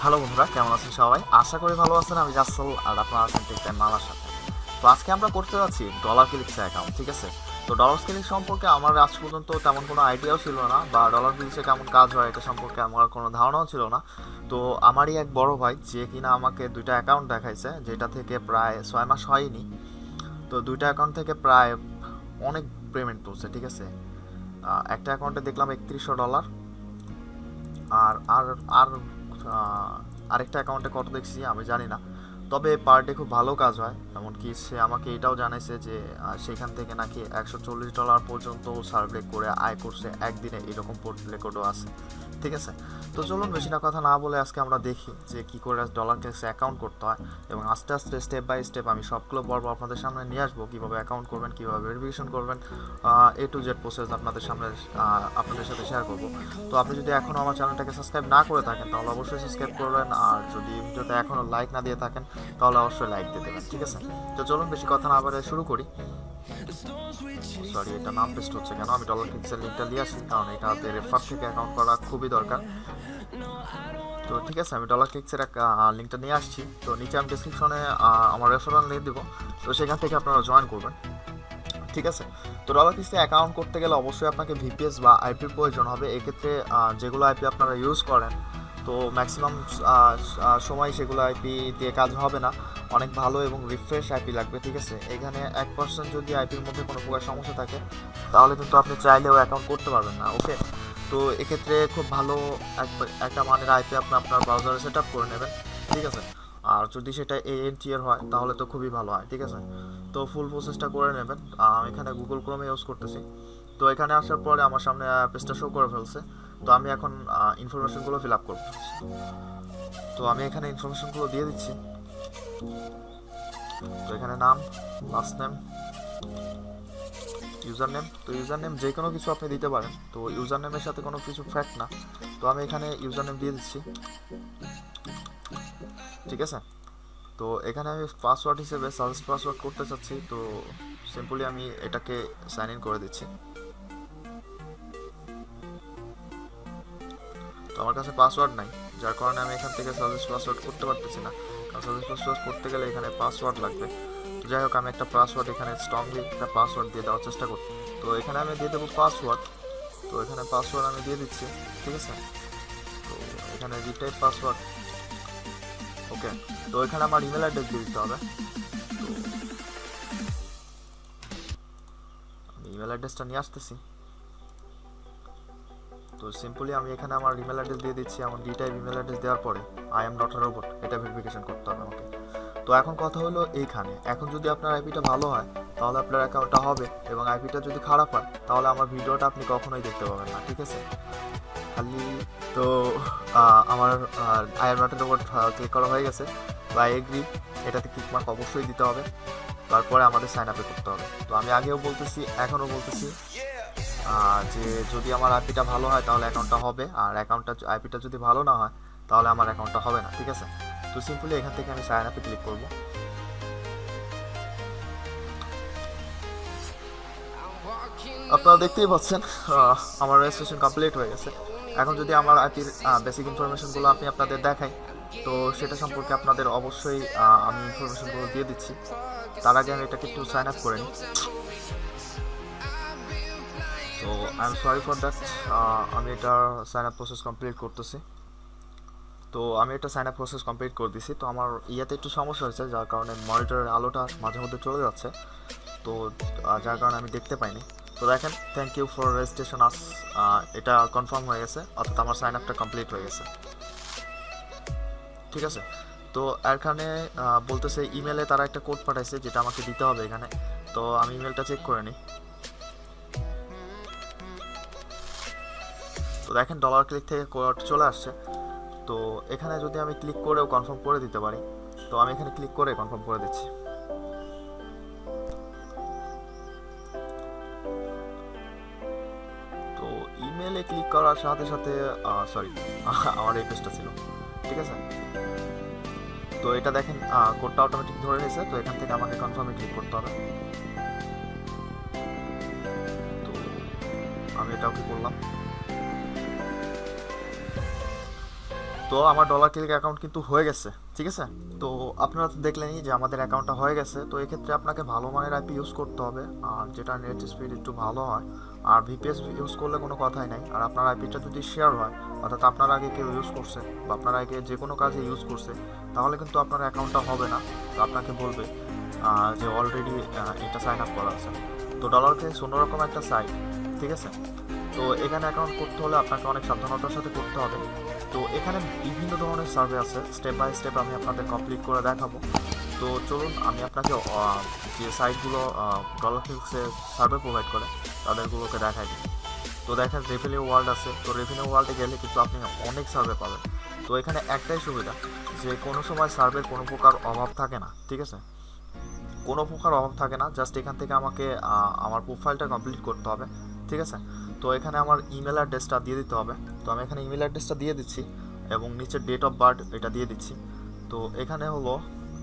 Hello বন্ধুরা, কেমন আছেন সবাই? আশা করি ভালো আছেন। আমি জাসল আর আপনারা আছেন টেক টাইম মালার সাথে। তো আজকে আমরা করতে যাচ্ছি ডলার ক্লিক্স অ্যাকাউন্ট, ঠিক আছে? তো ডলার ক্লিক্স সম্পর্কে আমার আজ পর্যন্ত তেমন কোনো আইডিয়াও ছিল না, বা ডলার ক্লিক্সে কেমন কাজ হয় এটা সম্পর্কে আমার কোনো ধারণাও ছিল না। তো আমারই এক বড় ভাই, যে কিনা আমাকে দুইটা অ্যাকাউন্ট দেখাইছে, যেটা থেকে প্রায় 6 মাস হয়নি। তো দুইটা অ্যাকাউন্ট থেকে প্রায় অনেক পেমেন্ট তুলছে, ঠিক আছে? একটা অ্যাকাউন্টে দেখলাম $3100, আর আর আর আরেকটা অ্যাকাউন্টে কত দেখছি আমি জানি না। তবে পার ডে খুব ভালো কাজ হয়, এমনকি সে আমাকে এটাও জানাইছে যে সেখান থেকে নাকি $140 পর্যন্ত সার্ভে করে আয় করছে একদিনে, এরকম রেকর্ডও আছে, ঠিক আছে? তো চলুন বেশি না কথা না বলে আজকে আমরা দেখি যে কী করে ডলার ক্যাশে অ্যাকাউন্ট করতে হয়, এবং আস্তে আস্তে স্টেপ বাই স্টেপ আমি সবগুলো পর্ব আপনাদের সামনে নিয়ে আসবো, কীভাবে অ্যাকাউন্ট করবেন, কীভাবে ভেরিফিকেশন করবেন, এ টু জেড প্রসেস আপনাদের সামনে আপনাদের সাথে শেয়ার করব। তো আপনি যদি এখনও আমার চ্যানেলটাকে সাবস্ক্রাইব না করে থাকেন তাহলে অবশ্যই সাবস্ক্রাইব করবেন, আর যদি ভিডিওতে এখনও লাইক না দিয়ে থাকেন তাহলে অবশ্যই লাইক দিয়ে দেবেন, ঠিক আছে? তো চলুন বেশি কথা না বলে শুরু করি। সরি, এটা নাম পেস্ট হচ্ছে কেন? আমি ডলার কিক্সের লিঙ্কটা নিয়ে আসি, কারণ এটাতে রেফার থেকে অ্যাকাউন্ট করা খুবই দরকার। তো ঠিক আছে, আমি ডলার কিক্সের লিঙ্কটা নিয়ে আসছি। তো নিচে আমি ডিসক্রিপশনে আমার রেফারেল লিঙ্ক দেবো, তো সেখান থেকে আপনারা জয়েন করবেন, ঠিক আছে? তো ডলার কিক্সে অ্যাকাউন্ট করতে গেলে অবশ্যই আপনাকে ভিপিএস বা আইপির প্রয়োজন হবে। এক্ষেত্রে যেগুলো আইপি আপনারা ইউজ করেন, তো ম্যাক্সিমাম সময় সেগুলো আইপি দিয়ে কাজ হবে না, অনেক ভালো এবং রিফ্রেশ আইপি লাগবে, ঠিক আছে? এখানে 1% যদি আইপির মধ্যে কোনো প্রকার সমস্যা থাকে তাহলে কিন্তু আপনি চাইলেও অ্যাকাউন্ট করতে পারবেন না, ওকে? তো এক্ষেত্রে খুব ভালো একটা মানের আইপি আপনি আপনার ব্রাউজারে সেট আপ করে নেবেন, ঠিক আছে? আর যদি সেটা ANT-এর হয় তাহলে তো খুবই ভালো হয়, ঠিক আছে? তো ফুল প্রসেসটা করে নেবেন। আমি এখানে গুগল ক্রোমে ইউজ করতেছি। তো এখানে আসার পরে আমার সামনে পেজটা শো করে ফেলছে। তো আমি এখন ইনফরমেশনগুলো ফিল আপ করব। তো আমি এখানে ইনফরমেশনগুলো দিয়ে দিচ্ছি। তো এখানে নাম, লাস্ট নেম, ইউজার নেম। তো ইউজার নেম যে কোনো কিছু আপনি দিতে পারেন, তো ইউজার নেমের সাথে কোনো কিছু ফ্যাক্ট না। তো আমি এখানে ইউজার নেম দিয়ে দিচ্ছি, ঠিক আছে? তো এখানে আমি পাসওয়ার্ড হিসেবে সাজেস্ট পাসওয়ার্ড করতে চাচ্ছি। তো সিম্পলি আমি এটাকে সাইন ইন করে দিচ্ছি। তো আমার কাছে পাসওয়ার্ড নাই, যার কারণে আমি এখান থেকে সাজেস্ট পাসওয়ার্ড করতে পারতেছি না, কারণ সাজেস্ট পাসওয়ার্ড করতে গেলে এখানে পাসওয়ার্ড লাগবে। তো যাই হোক, আমি একটা পাসওয়ার্ড এখানে স্ট্রংলি একটা পাসওয়ার্ড দিয়ে দেওয়ার চেষ্টা করি। তো এখানে আমি দিয়ে দেবো পাসওয়ার্ড। তো এখানে পাসওয়ার্ড আমি দিয়ে দিচ্ছি, ঠিক আছে? তো এখানে রিটাইপ পাসওয়ার্ড, ওকে। তো এখানে আমার ইমেল অ্যাড্রেস দিয়ে দিতে হবে। তো আমি ইমেল অ্যাড্রেসটা নিয়ে আসতেছি। তো সিম্পলি আমি এখানে আমার ইমেল অ্যাড্রেস দিয়ে দিচ্ছি। আমার ডিটাইপ ইমেল অ্যাড্রেস দেওয়ার পরে I am not a robot এটা ভেরিফিকেশন করতে হবে আমাকে। তো এখন কথা হলো এইখানে, এখন যদি আপনার আইপিটা ভালো হয় তাহলে আপনার অ্যাকাউন্টটা হবে, এবং আইপিটা যদি খারাপ হয় তাহলে আমার ভিডিওটা আপনি কখনোই দেখতে পাবেন না, ঠিক আছে? খালি তো আমার I am not a robot click করা হয়ে গেছে, বা এগ্রি, এটাতে ক্লিক মার্ক অবশ্যই দিতে হবে। তারপরে আমাদের সাইন আপে করতে হবে। তো আমি আগেও বলতেছি, এখনও বলতেছি, যে যদি আমার আইপিটা ভালো হয় তাহলে অ্যাকাউন্টটা হবে, আর আইপিটা যদি ভালো না হয় তাহলে আমার অ্যাকাউন্টটা হবে না, ঠিক আছে? তো সিম্পলি এখান থেকে আমি সাইন আপে ক্লিক করব। আপনারা দেখতেই পাচ্ছেন আমার রেজিস্ট্রেশন কমপ্লিট হয়ে গেছে। এখন যদি আমার আইপির বেসিক ইনফরমেশনগুলো আমি আপনাদের দেখাই, তো সেটা সম্পর্কে আপনাদের অবশ্যই আমি ইনফরমেশনগুলো দিয়ে দিচ্ছি। তার আগে আমি এটাকে একটু সাইন আপ করে নিই। তো I am sorry for that, আমি এটার সাইন আপ প্রসেস কমপ্লিট করতেছি। তো আমি এটা সাইন আপ প্রসেস কমপ্লিট করে দিছি। তো আমার ইয়াতে একটু সমস্যা হয়েছে, যার কারণে মনিটরের আলোটা মাঝে মধ্যে চলে যাচ্ছে, তো যার কারণে আমি দেখতে পাইনি। তো দেখেন, থ্যাংক ইউ ফর রেজিস্ট্রেশন আস, এটা কনফার্ম হয়ে গেছে, অর্থাৎ আমার সাইন আপটা কমপ্লিট হয়ে গেছে, ঠিক আছে? তো এখানে বলতেছে ইমেলে তারা একটা কোড পাঠাইছে যেটা আমাকে দিতে হবে এখানে। তো আমি ইমেলটা চেক করে নিই। তো দেখেন ডলার ক্লিক থেকে কোড চলে আসছে। তো এখানে যদি আমি ক্লিক করেও কনফার্ম করে দিতে পারি, তো আমি এখানে ক্লিক করে কনফার্ম করে দিচ্ছি। তো ইমেলে ক্লিক করার সাথে সাথে সরি আমার এই পেজটা ছিল, ঠিক আছে? তো এটা দেখেন কোডটা অটোমেটিক ধরে নিয়েছে। তো এখান থেকে আমাকে কনফার্মে ক্লিক করতে হবে। তো আমি এটা ওকে করলাম। তো আমার ডলার ক্লিক অ্যাকাউন্ট কিন্তু হয়ে গেছে, ঠিক আছে। তো আপনারা তো দেখলেনই যে আমাদের অ্যাকাউন্টটা হয়ে গেছে। তো এক্ষেত্রে আপনাকে ভালো মানের আইপি ইউজ করতে হবে, আর যেটা নেট স্পিড একটু ভালো হয়। আর ভিপিএস ইউজ করলে কোনো কথাই নাই। আর আপনার আইপিটা যদি শেয়ার হয়, অর্থাৎ আপনার আগে কেউ ইউজ করছে বা আপনার আগে যে কোনো কাজে ইউজ করছে, তাহলে কিন্তু আপনার অ্যাকাউন্টটা হবে না। তো আপনাকে বলবে যে অলরেডি এটা সাইন আপ করা আছে। তো ডলার ক্লিক অন্যরকম একটা সাইট, ঠিক আছে। তো এখানে অ্যাকাউন্ট করতে হলে আপনাকে অনেক সাবধানতার সাথে করতে হবে। তো এখানে বিভিন্ন ধরনের সার্ভে আছে, স্টেপ বাই স্টেপ আমি আপনাদের কমপ্লিট করে দেখাবো। তো চলুন আমি আপনাকে যে সাইটগুলো ডলার ক্লিক্সে সার্ভে প্রোভাইড করে তাদেরগুলোকে দেখাই দিই। তো দেখেন রেভিনিউ ওয়ার্ল্ড আছে। তো রেভিনিউ ওয়ার্ল্ডে গেলে কিন্তু আপনি অনেক সার্ভে পাবেন। তো এখানে একটাই সুবিধা যে কোনো সময় সার্ভের কোনো প্রকার অভাব থাকে না, ঠিক আছে। কোনো প্রকার অভাব থাকে না। জাস্ট এখান থেকে আমাকে আমার প্রোফাইলটা কমপ্লিট করতে হবে, ঠিক আছে। তো এখানে আমার ইমেল অ্যাড্রেসটা দিয়ে দিতে হবে। তো আমি এখানে ইমেল অ্যাড্রেসটা দিয়ে দিচ্ছি এবং নিচে ডেট অফ বার্থ এটা দিয়ে দিচ্ছি। তো এখানে হলো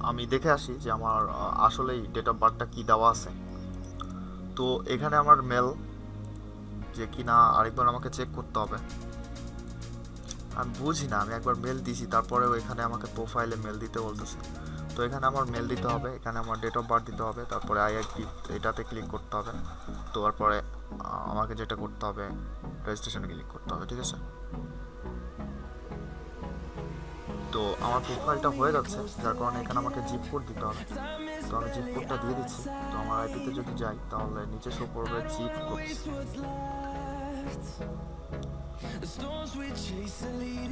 আমি দেখে আসি যে আমার আসলেই ডেট অফ বার্থটা কী দেওয়া আছে। তো এখানে আমার মেল যে কি না আরেকবার আমাকে চেক করতে হবে। আমি বুঝি না, আমি একবার মেল দিয়েছি তারপরেও এখানে আমাকে প্রোফাইলে মেল দিতে বলতেছে। তো এখানে আমার মেল দিতে হবে, এখানে আমার ডেট অফ বার্থ দিতে হবে, তারপরে আইআইপি এটাতে ক্লিক করতে হবে। তো তারপরে আমাকে যেটা করতে হবে রেজিস্ট্রেশনে ক্লিক করতে হবে, ঠিক আছে। তো আমার প্রোফাইলটা হয়ে যাচ্ছে, যার কারণে এখানে আমাকে জিপ কোড দিতে হবে। তো আমি জিপ কোডটা দিয়ে দিচ্ছি। তো আমার আইপিতে যদি যাই তাহলে নিচে শো করবে জিপ কোড।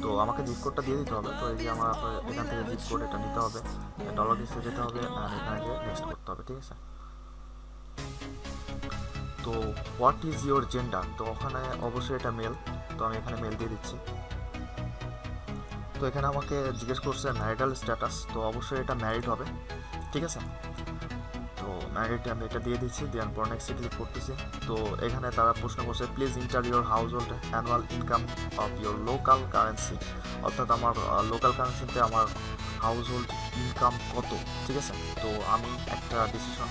তো আমাকে জিপ কোডটা দিয়ে দিতে হবে। তো এই যে আমার এখান থেকে জিপ কোড এটা নিতে হবে, ডলার কিসে যেতে হবে আর এখানে গিয়ে নেক্সট করতে হবে, ঠিক আছে। তো হোয়াট ইজ ইয়োর জেন্ডার, তো ওখানে অবশ্যই এটা মেল। তো আমি এখানে মেল দিয়ে দিচ্ছি। তো এখানে আমাকে জিজ্ঞেস করছে ম্যারিটাল স্ট্যাটাস, তো অবশ্যই এটা ম্যারিড হবে, ঠিক আছে। তো ম্যারিড আমি এটা দিয়ে দিচ্ছি, দেওয়ার পর নেক্সটে ক্লিক করতেছি। তো এখানে তারা প্রশ্ন করছে please inter your house hold annual income of your local currency, অর্থাৎ আমার লোকাল কারেন্সিতে আমার হাউস হোল্ড ইনকাম কত, ঠিক আছে। তো আমি একটা ডিসিশন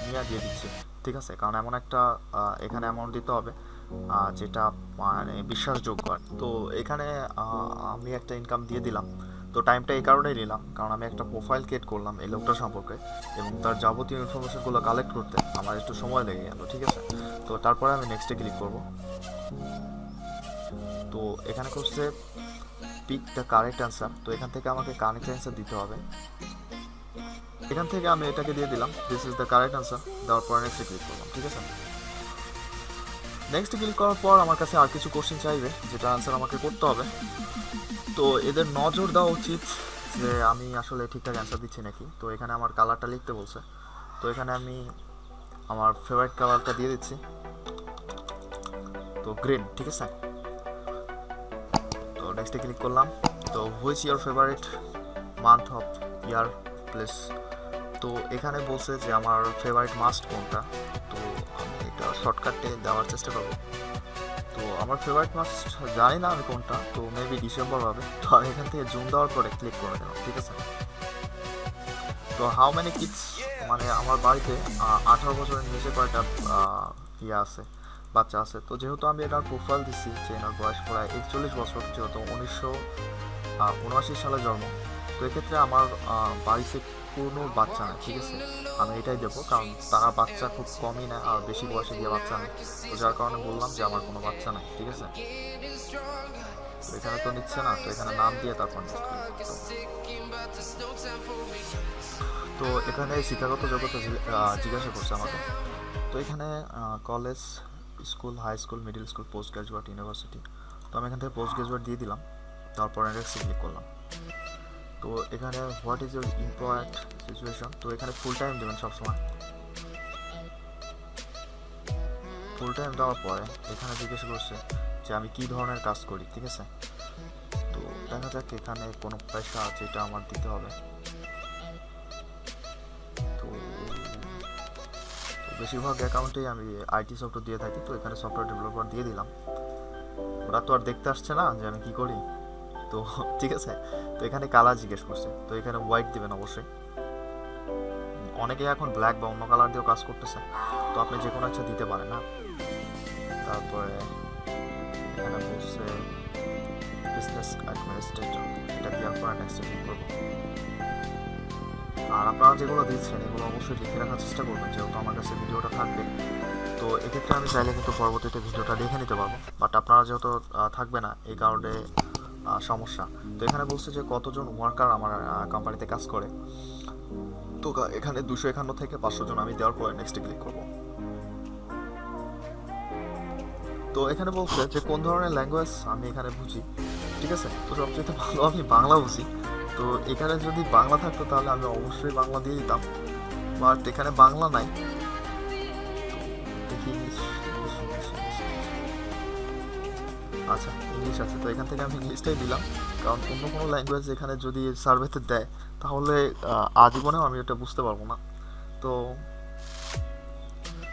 নিয়ে দিয়ে দিচ্ছি, ঠিক আছে, কারণ এমন একটা এখানে অ্যামাউন্ট দিতে হবে যেটা মানে বিশ্বাসযোগ্য। তো এখানে আমি একটা ইনকাম দিয়ে দিলাম। তো টাইমটা এই কারণেই নিলাম কারণ আমি একটা প্রোফাইল ক্রিয়েট করলাম এই লোকটা সম্পর্কে এবং তার যাবতীয় ইনফরমেশনগুলো কালেক্ট করতে আমার একটু সময় লেগে গেল, ঠিক আছে। তো তারপরে আমি নেক্সটে ক্লিক করব। তো এখানে করছে পিক দ্য কারেক্ট অ্যান্সার। তো এখান থেকে আমাকে কারেক্ট অ্যান্সার দিতে হবে। এখান থেকে আমি এটাকে দিয়ে দিলাম this is the correct answer, দেওয়ার পরে নেক্সটে ক্লিক করলাম, ঠিক আছে। নেক্সট ক্লিক করার পর আমার কাছে আর কিছু কোশ্চেন চাইবে যেটা আনসার আমাকে করতে হবে। তো এদের নজর দেওয়া উচিত যে আমি আসলে ঠিকঠাক অ্যান্সার দিচ্ছি নাকি। তো এখানে আমার কালারটা লিখতে বলছে। তো এখানে আমি আমার ফেভারিট কালারটা দিয়ে দিচ্ছি, তো গ্রিন, ঠিক আছে। তো নেক্সটে ক্লিক করলাম। তো which your favourite month of year place, তো এখানে বলছে যে আমার ফেভারিট মাস্ট কোনটা। তো আমি এটা শর্টকাটে দেওয়ার চেষ্টা করবো। তো আমার ফেভারিট মাস জানি না আমি কোনটা, তো মেবি ডিসেম্বর হবে। তো আমি এখান থেকে জুন দেওয়ার পরে ক্লিক করে দিলাম, ঠিক আছে। তো হাউ মেনি কিডস, মানে আমার বাড়িতে 18 বছরের নিচে কয়টা ইয়ে আছে, বাচ্চা আছে। তো যেহেতু আমি এটার প্রোফাইল দিচ্ছি যে এনার বয়স প্রায় 41 বছর, যেহেতু 1979 সালে জন্ম। তো এক্ষেত্রে আমার বাড়িতে কোনো বাচ্চা নেই, ঠিক আছে। আমি এটাই দেবো কারণ তারা বাচ্চা খুব কমই নেয় আর বেশি বয়সে গিয়ে বাচ্চা নেই। তো যার কারণে বললাম যে আমার কোনো বাচ্চা নেই, ঠিক আছে। তো এখানে তো নিচ্ছে না, তো এখানে নাম দিয়ে তারপর তো এখানে শিক্ষাগত যোগ্যতা জিজ্ঞাসা করছে আমাকে। তো এখানে college, school, high school, middle school, post graduate, university. তো আমি এখান থেকে পোস্ট গ্রাজুয়েট দিয়ে দিলাম, তারপর নেক্সট ক্লিক করলাম। তো এখানে what is your employed situation, তো এখানে ফুল টাইম দেবেন সবসময়। ফুল টাইম দেওয়ার পরে এখানে জিজ্ঞাসা করছে যে আমি কী ধরনের কাজ করি, ঠিক আছে। তো দেখা যাক এখানে কোনো পেশা যেটা আমার দিতে হবে। তো বেশিরভাগ অ্যাকাউন্টেই আমি আইটি সফটওয়্যার দিয়ে থাকি। তো এখানে সফটওয়্যার ডেভেলপার দিয়ে দিলাম। ওরা তো আর দেখতে আসছে না যে আমি কী করি, তো ঠিক আছে। তো এখানে কালার জিজ্ঞেস করছে, তো এখানে হোয়াইট দেবেন অবশ্যই। অনেকে এখন ব্ল্যাক বা অন্য কালার দিয়েও কাজ করতেছে, তো আপনি যে কোনো একটা দিতে পারেন না। তারপরে এখানে বলছে বিজনেস অ্যাডমিনিস্ট্রেটর, এটা দেওয়ার পর নেক্সট ক্লিক করবো। আর আপনারা যেগুলো দিচ্ছেন এগুলো অবশ্যই লিখে রাখার চেষ্টা করবেন, যেহেতু আমার কাছে ভিডিওটা থাকবে। তো এক্ষেত্রে আমি চাইলে কিন্তু পরবর্তীতে ভিডিওটা দেখে নিতে পারবো, বাট আপনারা যেহেতু থাকবে না এই কারণে সমস্যা। তো এখানে বলছে যে কতজন ওয়ার্কার আমার কোম্পানিতে কাজ করে। তো এখানে 251 থেকে 500 জন আমি দেওয়ার পরে নেক্সটে ক্লিক করব। তো এখানে বলছে যে কোন ধরনের ল্যাঙ্গুয়েজ আমি এখানে বুঝি, ঠিক আছে। তো সবচেয়ে ভালো আমি বাংলা বুঝি। তো এখানে যদি বাংলা থাকতো তাহলে আমি অবশ্যই বাংলা দিয়ে দিতাম, বাট এখানে বাংলা নাই। দেখি আচ্ছা ইংলিশ আছে, তো এখান থেকে আমি ইংলিশটাই দিলাম, কারণ অন্য কোনো ল্যাঙ্গুয়েজ এখানে যদি সার্ভেতে দেয় তাহলে আজীবনেও আমি এটা বুঝতে পারবো না। তো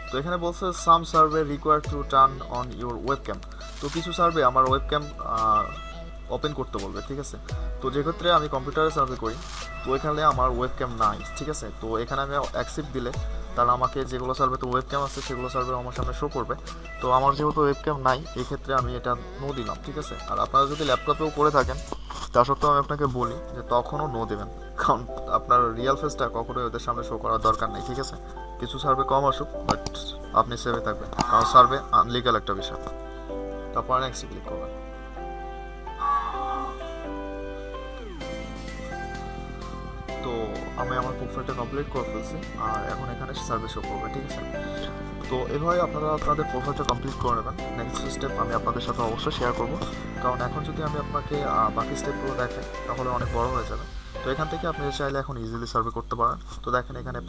তো এখানে বলছে some survey require to turn on your webcam. তো কিছু সার্ভে আমার ওয়েবক্যাম ওপেন করতে বলবে, ঠিক আছে। তো যেক্ষেত্রে আমি কম্পিউটারে সার্ভে করি, তো এখানে আমার ওয়েবক্যাম নাই, ঠিক আছে। তো এখানে আমি অ্যাকসেপ্ট দিলে তাহলে আমাকে যেগুলো সার্ভেতে ওয়েবক্যাম আছে সেগুলো সার্ভে আমার সামনে শো করবে। তো আমার যেহেতু ওয়েবক্যাম নাই, এক্ষেত্রে আমি এটা নো দিলাম, ঠিক আছে। আর আপনারা যদি ল্যাপটপেও করে থাকেন তা সত্ত্বেও আমি আপনাকে বলি যে তখনও নো দেবেন, কারণ আপনার রিয়েল ফেসটা কখনোই ওদের সামনে শো করার দরকার নেই, ঠিক আছে। কিছু সার্ভে কম আসুক, বাট আপনি সেভে থাকবেন, কারণ সার্ভে আনলিগাল একটা বিষয়। তারপর নেক্সট ক্লিক করবেন। তো আমি আমার প্রোফাইলটা কমপ্লিট করে ফেলছি, আর এখন এখানে সার্ভে শো করবে, ঠিক আছে। তো এভাবে আপনারা আপনাদের প্রোফাইলটা কমপ্লিট করে নেবেন। নেক্সট স্টেপ আমি আপনাদের সাথে অবশ্যই শেয়ার করব, কারণ এখন যদি আমি আপনাকে বাকি স্টেপগুলো দেখাই তাহলে অনেক বড় হয়ে যাবে। তো এখান থেকে আপনি চাইলে এখন ইজিলি সার্ভে করতে পারেন। তো দেখেন এখানে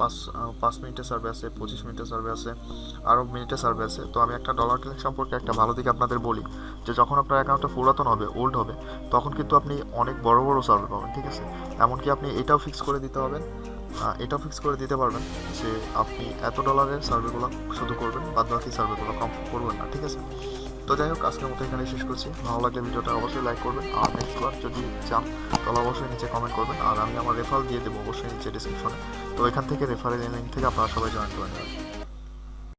5 মিনিটের সার্ভে আছে, 25 মিনিটের সার্ভে আছে, আরও মিনিটের সার্ভে আছে। তো আমি একটা ডলার ক্লিক সম্পর্কে একটা ভালো দিক আপনাদের বলি, যে যখন আপনার অ্যাকাউন্টটা পুরাতন হবে, ওল্ড হবে, তখন কিন্তু আপনি অনেক বড় বড় সার্ভে পাবেন, ঠিক আছে। এমনকি আপনি এটাও ফিক্স করে দিতে হবেন, এটাও ফিক্স করে দিতে পারবেন যে আপনি এত ডলারের সার্ভেগুলো শুধু করবেন, বাদ বাকি সার্ভেগুলো কম করবেন না, ঠিক আছে। তো যাই হোক, আজকের মতো এখানে শেষ করছি। ভালো লাগলে ভিডিওটা অবশ্যই লাইক করবেন, আর নেক্সট বার যদি চান তাহলে অবশ্যই নিচে কমেন্ট করবেন, আর আমি আমার রেফারেল দিয়ে দেবো অবশ্যই নিচে ডিসক্রিপশনে। তো এখান থেকে রেফারেল লিঙ্ক থেকে আপনারা সবাই জয়েন করে নেবেন।